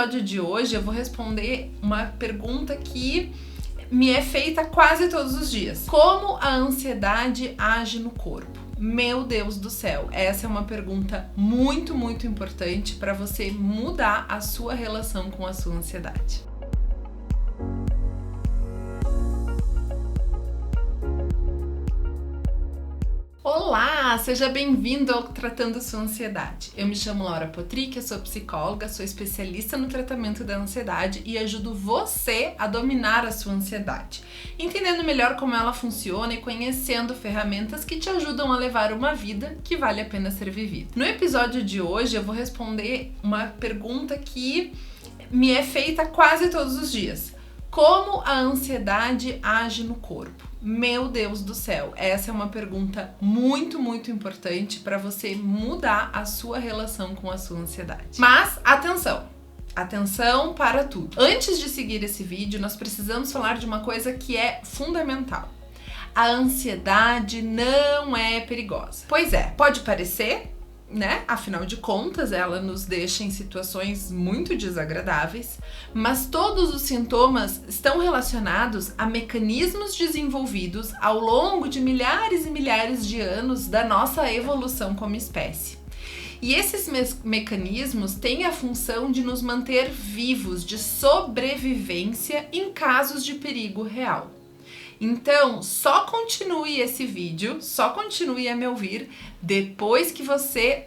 episódio de hoje eu vou responder uma pergunta que me é feita quase todos os dias. Como a ansiedade age no corpo? Meu Deus do céu, essa é uma pergunta muito importante para você mudar a sua relação com a sua ansiedade. Olá, seja bem-vindo ao Tratando Sua Ansiedade. Eu me chamo Laura Potrick, eu sou psicóloga, sou especialista no tratamento da ansiedade e ajudo você a dominar a sua ansiedade, entendendo melhor como ela funciona e conhecendo ferramentas que te ajudam a levar uma vida que vale a pena ser vivida. No episódio de hoje eu vou responder uma pergunta que me é feita quase todos os dias. Como a ansiedade age no corpo? Meu Deus do céu, essa é uma pergunta muito importante para você mudar a sua relação com a sua ansiedade. Mas atenção! Atenção para tudo! Antes de seguir esse vídeo, nós precisamos falar de uma coisa que é fundamental. A ansiedade não é perigosa. Pois é, pode parecer, né? Afinal de contas, ela nos deixa em situações muito desagradáveis, mas todos os sintomas estão relacionados a mecanismos desenvolvidos ao longo de milhares e milhares de anos da nossa evolução como espécie. E esses mecanismos têm a função de nos manter vivos, de sobrevivência em casos de perigo real. Então, só continue esse vídeo, só continue a me ouvir depois que você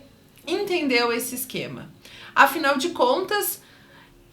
entendeu esse esquema. Afinal de contas,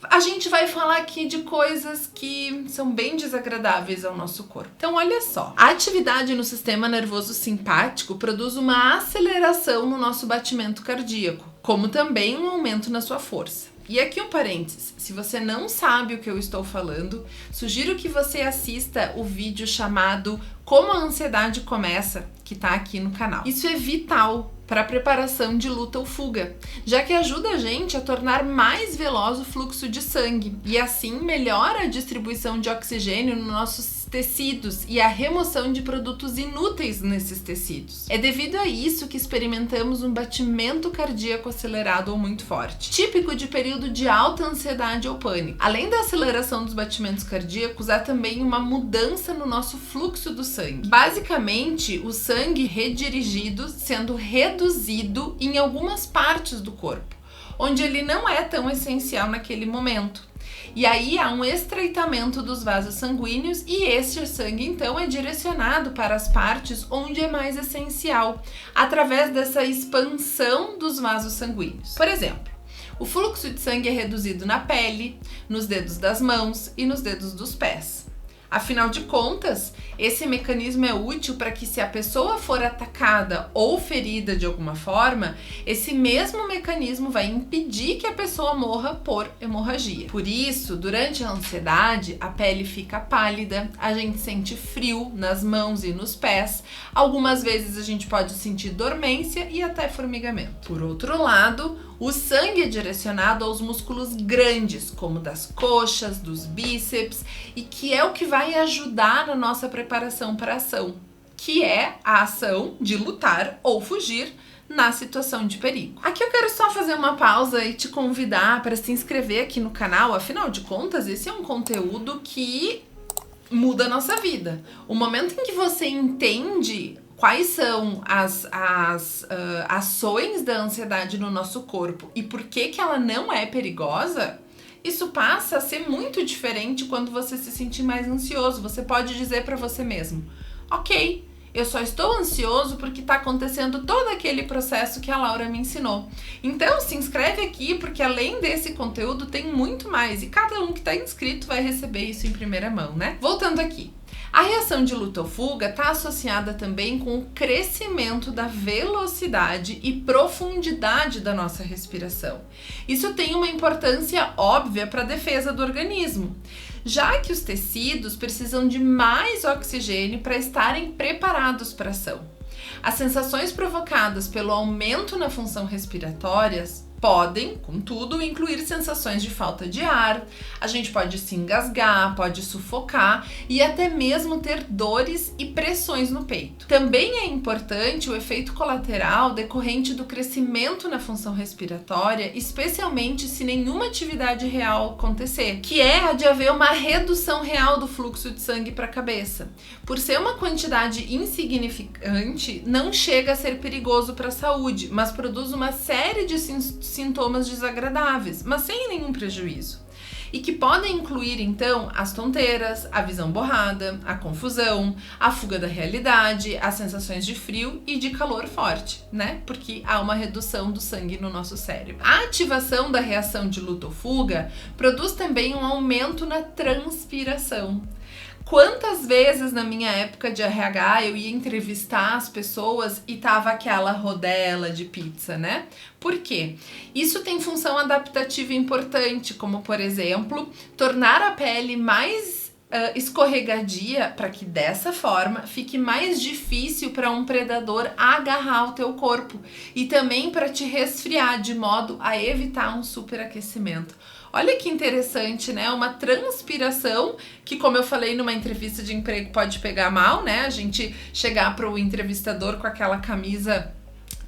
a gente vai falar aqui de coisas que são bem desagradáveis ao nosso corpo. Então, olha só. A atividade no sistema nervoso simpático produz uma aceleração no nosso batimento cardíaco, como também um aumento na sua força. E aqui um parênteses, se você não sabe o que eu estou falando, sugiro que você assista o vídeo chamado Como a Ansiedade Começa, que está aqui no canal. Isso é vital para a preparação de luta ou fuga, já que ajuda a gente a tornar mais veloz o fluxo de sangue e assim melhora a distribuição de oxigênio nos nossos tecidos e a remoção de produtos inúteis nesses tecidos. É devido a isso que experimentamos um batimento cardíaco acelerado ou muito forte, típico de período de alta ansiedade ou pânico. Além da aceleração dos batimentos cardíacos, há também uma mudança no nosso fluxo do sangue. Basicamente, o sangue redirigido sendo reduzido em algumas partes do corpo, onde ele não é tão essencial naquele momento. E aí há um estreitamento dos vasos sanguíneos e este sangue então é direcionado para as partes onde é mais essencial, através dessa expansão dos vasos sanguíneos. Por exemplo, o fluxo de sangue é reduzido na pele, nos dedos das mãos e nos dedos dos pés. Afinal de contas, esse mecanismo é útil para que, se a pessoa for atacada ou ferida de alguma forma, esse mesmo mecanismo vai impedir que a pessoa morra por hemorragia. Por isso, durante a ansiedade, a pele fica pálida, a gente sente frio nas mãos e nos pés, algumas vezes a gente pode sentir dormência e até formigamento. Por outro lado, o sangue é direcionado aos músculos grandes, como das coxas, dos bíceps, e que é o que vai ajudar na nossa preparação para a ação, que é a ação de lutar ou fugir na situação de perigo. Aqui eu quero só fazer uma pausa e te convidar para se inscrever aqui no canal, afinal de contas, esse é um conteúdo que muda a nossa vida. O momento em que você entende quais são as ações da ansiedade no nosso corpo e por que ela não é perigosa, isso passa a ser muito diferente quando você se sentir mais ansioso. Você pode dizer para você mesmo: ok, eu só estou ansioso porque está acontecendo todo aquele processo que a Laura me ensinou. Então se inscreve aqui, porque além desse conteúdo tem muito mais e cada um que está inscrito vai receber isso em primeira mão, né? Voltando aqui. A reação de luta ou fuga está associada também com o crescimento da velocidade e profundidade da nossa respiração. Isso tem uma importância óbvia para a defesa do organismo, já que os tecidos precisam de mais oxigênio para estarem preparados para a ação. As sensações provocadas pelo aumento na função respiratória podem, contudo, incluir sensações de falta de ar, a gente pode se engasgar, pode sufocar e até mesmo ter dores e pressões no peito. Também é importante o efeito colateral decorrente do crescimento na função respiratória, especialmente se nenhuma atividade real acontecer, que é a de haver uma redução real do fluxo de sangue para a cabeça. Por ser uma quantidade insignificante, não chega a ser perigoso para a saúde, mas produz uma série de sintomas desagradáveis, mas sem nenhum prejuízo. E que podem incluir, então, as tonteiras, a visão borrada, a confusão, a fuga da realidade, as sensações de frio e de calor forte, né? Porque há uma redução do sangue no nosso cérebro. A ativação da reação de luta ou fuga produz também um aumento na transpiração. Quantas vezes na minha época de RH eu ia entrevistar as pessoas e tava aquela rodela de pizza, né? Por quê? Isso tem função adaptativa importante, como por exemplo, tornar a pele mais escorregadia para que dessa forma fique mais difícil para um predador agarrar o teu corpo e também para te resfriar de modo a evitar um superaquecimento. Olha que interessante, né? Uma transpiração que, como eu falei numa entrevista de emprego, pode pegar mal, né? A gente chegar para o entrevistador com aquela camisa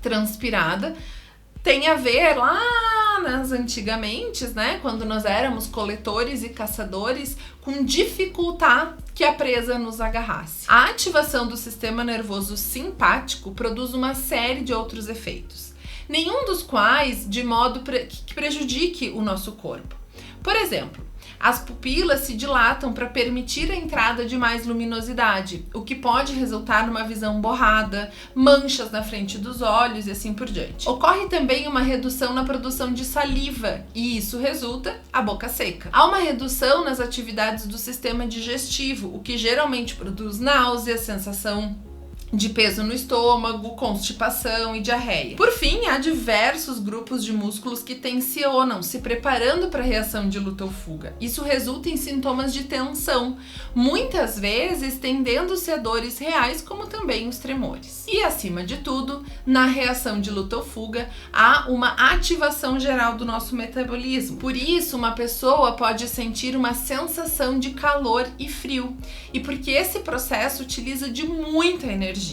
transpirada. Tem a ver lá nas antigamente, né? Quando nós éramos coletores e caçadores, com dificultar que a presa nos agarrasse. A ativação do sistema nervoso simpático produz uma série de outros efeitos, nenhum dos quais de modo que prejudique o nosso corpo. Por exemplo, as pupilas se dilatam para permitir a entrada de mais luminosidade, o que pode resultar numa visão borrada, manchas na frente dos olhos e assim por diante. Ocorre também uma redução na produção de saliva e isso resulta a boca seca. Há uma redução nas atividades do sistema digestivo, o que geralmente produz náusea, sensação de peso no estômago, constipação e diarreia. Por fim, há diversos grupos de músculos que tensionam, se preparando para a reação de luta ou fuga. Isso resulta em sintomas de tensão, muitas vezes tendendo-se a dores reais, como também os tremores. E, acima de tudo, na reação de luta ou fuga, há uma ativação geral do nosso metabolismo. Por isso, uma pessoa pode sentir uma sensação de calor e frio, e porque esse processo utiliza de muita energia.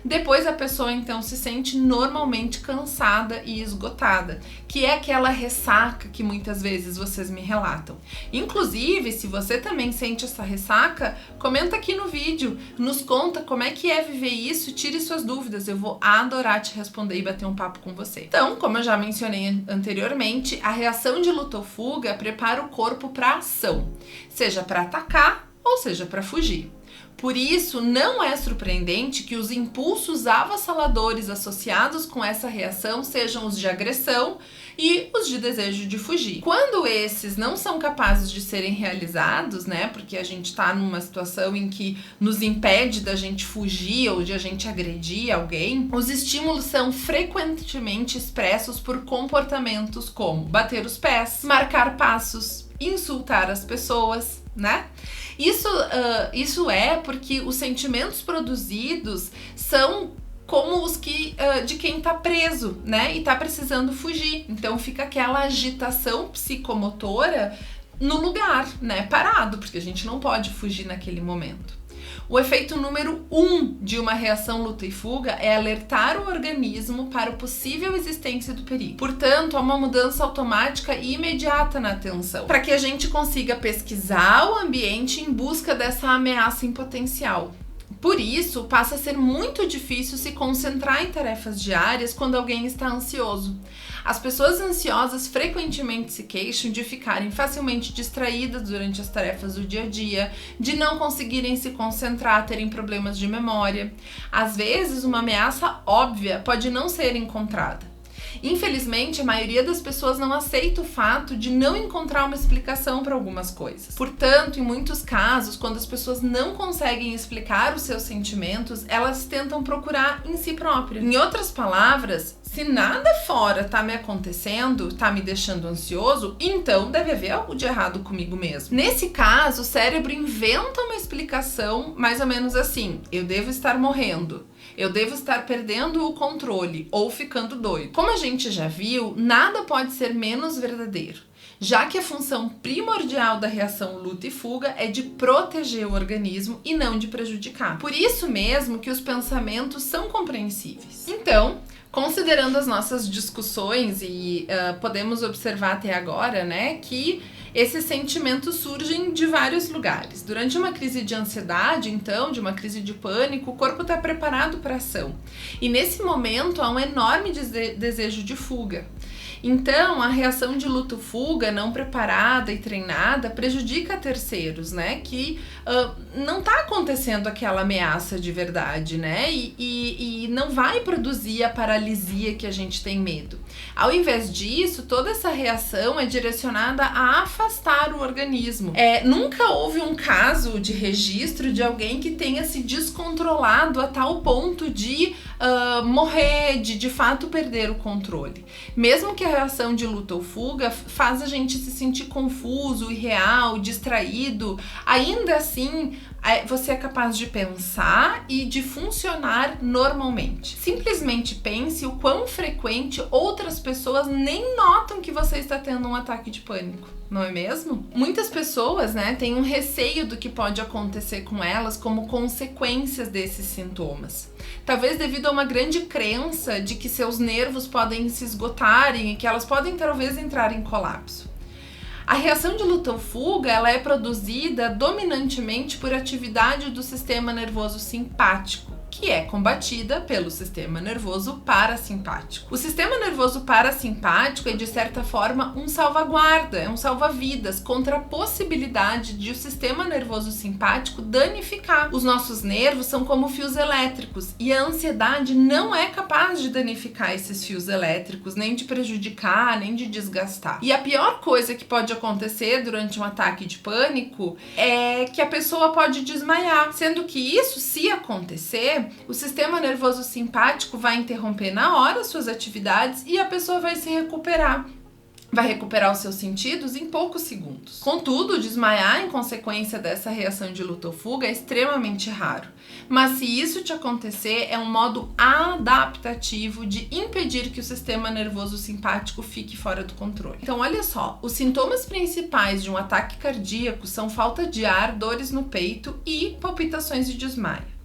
Depois a pessoa então se sente normalmente cansada e esgotada, que é aquela ressaca que muitas vezes vocês me relatam. Inclusive, se você também sente essa ressaca, comenta aqui no vídeo, nos conta como é que é viver isso, tire suas dúvidas, eu vou adorar te responder e bater um papo com você. Então, como eu já mencionei anteriormente, a reação de luta ou fuga prepara o corpo para ação, seja para atacar ou seja para fugir. Por isso, não é surpreendente que os impulsos avassaladores associados com essa reação sejam os de agressão e os de desejo de fugir. Quando esses não são capazes de serem realizados, né, porque a gente está numa situação em que nos impede da gente fugir ou de a gente agredir alguém, os estímulos são frequentemente expressos por comportamentos como bater os pés, marcar passos, insultar as pessoas, né? Isso é porque os sentimentos produzidos são como os que de quem tá preso, né? E tá precisando fugir. Então fica aquela agitação psicomotora no lugar, né? Parado, porque a gente não pode fugir naquele momento. O efeito número 1 de uma reação luta e fuga é alertar o organismo para a possível existência do perigo. Portanto, há uma mudança automática e imediata na atenção, para que a gente consiga pesquisar o ambiente em busca dessa ameaça em potencial. Por isso, passa a ser muito difícil se concentrar em tarefas diárias quando alguém está ansioso. As pessoas ansiosas frequentemente se queixam de ficarem facilmente distraídas durante as tarefas do dia a dia, de não conseguirem se concentrar, terem problemas de memória. Às vezes, uma ameaça óbvia pode não ser encontrada. Infelizmente, a maioria das pessoas não aceita o fato de não encontrar uma explicação para algumas coisas. Portanto, em muitos casos, quando as pessoas não conseguem explicar os seus sentimentos, elas tentam procurar em si próprias. Em outras palavras, se nada fora tá me acontecendo, tá me deixando ansioso, então deve haver algo de errado comigo mesmo. Nesse caso, o cérebro inventa uma explicação mais ou menos assim: eu devo estar morrendo. Eu devo estar perdendo o controle ou ficando doido. Como a gente já viu, nada pode ser menos verdadeiro, já que a função primordial da reação luta e fuga é de proteger o organismo e não de prejudicar. Por isso mesmo que os pensamentos são compreensíveis. Então, considerando as nossas discussões e podemos observar até agora, né, que esses sentimentos surgem de vários lugares. Durante uma crise de ansiedade, então, de uma crise de pânico, o corpo está preparado para ação. E nesse momento há um enorme desejo de fuga. Então, a reação de luto-fuga não preparada e treinada prejudica terceiros, né? Que não tá acontecendo aquela ameaça de verdade, né? E não vai produzir a paralisia que a gente tem medo. Ao invés disso, toda essa reação é direcionada a afastar o organismo. Nunca houve um caso de registro de alguém que tenha se descontrolado a tal ponto de morrer, de fato perder o controle. Mesmo que a reação de luta ou fuga faz a gente se sentir confuso, irreal, distraído, ainda assim você é capaz de pensar e de funcionar normalmente. Simplesmente pense o quão frequente outras pessoas nem notam que você está tendo um ataque de pânico. Não é mesmo? Muitas pessoas, né, têm um receio do que pode acontecer com elas como consequências desses sintomas. Talvez devido a uma grande crença de que seus nervos podem se esgotarem e que elas podem talvez entrar em colapso. A reação de luta ou fuga, ela é produzida dominantemente por atividade do sistema nervoso simpático, que é combatida pelo sistema nervoso parasimpático. O sistema nervoso parasimpático é, de certa forma, um salvaguarda, é um salva-vidas contra a possibilidade de o sistema nervoso simpático danificar. Os nossos nervos são como fios elétricos e a ansiedade não é capaz de danificar esses fios elétricos, nem de prejudicar, nem de desgastar. E a pior coisa que pode acontecer durante um ataque de pânico é que a pessoa pode desmaiar, sendo que isso, se acontecer, o sistema nervoso simpático vai interromper na hora suas atividades e a pessoa vai se recuperar. Vai recuperar os seus sentidos em poucos segundos. Contudo, desmaiar em consequência dessa reação de luta ou fuga é extremamente raro. Mas se isso te acontecer, é um modo adaptativo de impedir que o sistema nervoso simpático fique fora do controle. Então, olha só, os sintomas principais de um ataque cardíaco são falta de ar, dores no peito e palpitações de desmaio.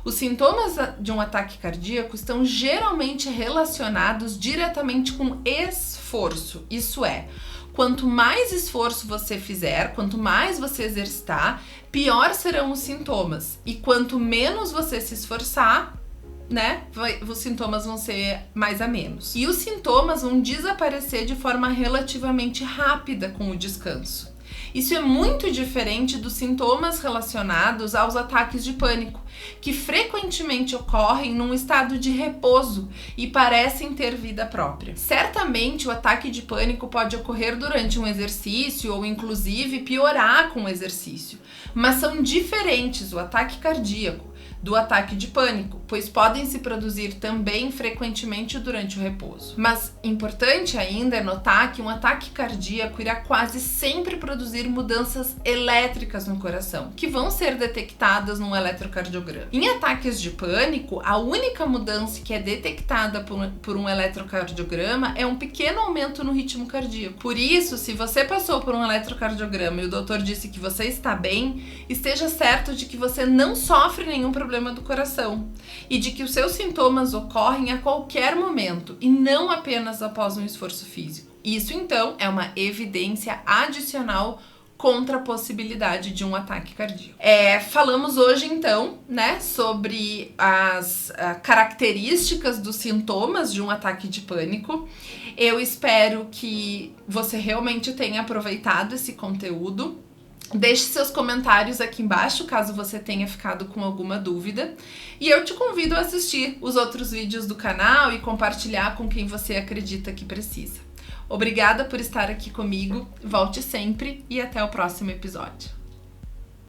Os sintomas de um ataque cardíaco estão geralmente relacionados diretamente com esforço. Isso é, quanto mais esforço você fizer, quanto mais você exercitar, pior serão os sintomas. E quanto menos você se esforçar, né, os sintomas vão ser mais a menos. E os sintomas vão desaparecer de forma relativamente rápida com o descanso. Isso é muito diferente dos sintomas relacionados aos ataques de pânico, que frequentemente ocorrem num estado de repouso e parecem ter vida própria. Certamente o ataque de pânico pode ocorrer durante um exercício ou inclusive piorar com o exercício, mas são diferentes o ataque cardíaco do ataque de pânico, pois podem se produzir também frequentemente durante o repouso. Mas importante ainda é notar que um ataque cardíaco irá quase sempre produzir mudanças elétricas no coração, que vão ser detectadas num eletrocardiograma. Em ataques de pânico, a única mudança que é detectada por um eletrocardiograma é um pequeno aumento no ritmo cardíaco. Por isso, se você passou por um eletrocardiograma e o doutor disse que você está bem, esteja certo de que você não sofre nenhum problema do coração e de que os seus sintomas ocorrem a qualquer momento e não apenas após um esforço físico. Isso, então, é uma evidência adicional contra a possibilidade de um ataque cardíaco. Falamos hoje, então, né, sobre as características dos sintomas de um ataque de pânico. Eu espero que você realmente tenha aproveitado esse conteúdo. Deixe seus comentários aqui embaixo, caso você tenha ficado com alguma dúvida. E eu te convido a assistir os outros vídeos do canal e compartilhar com quem você acredita que precisa. Obrigada por estar aqui comigo, volte sempre e até o próximo episódio.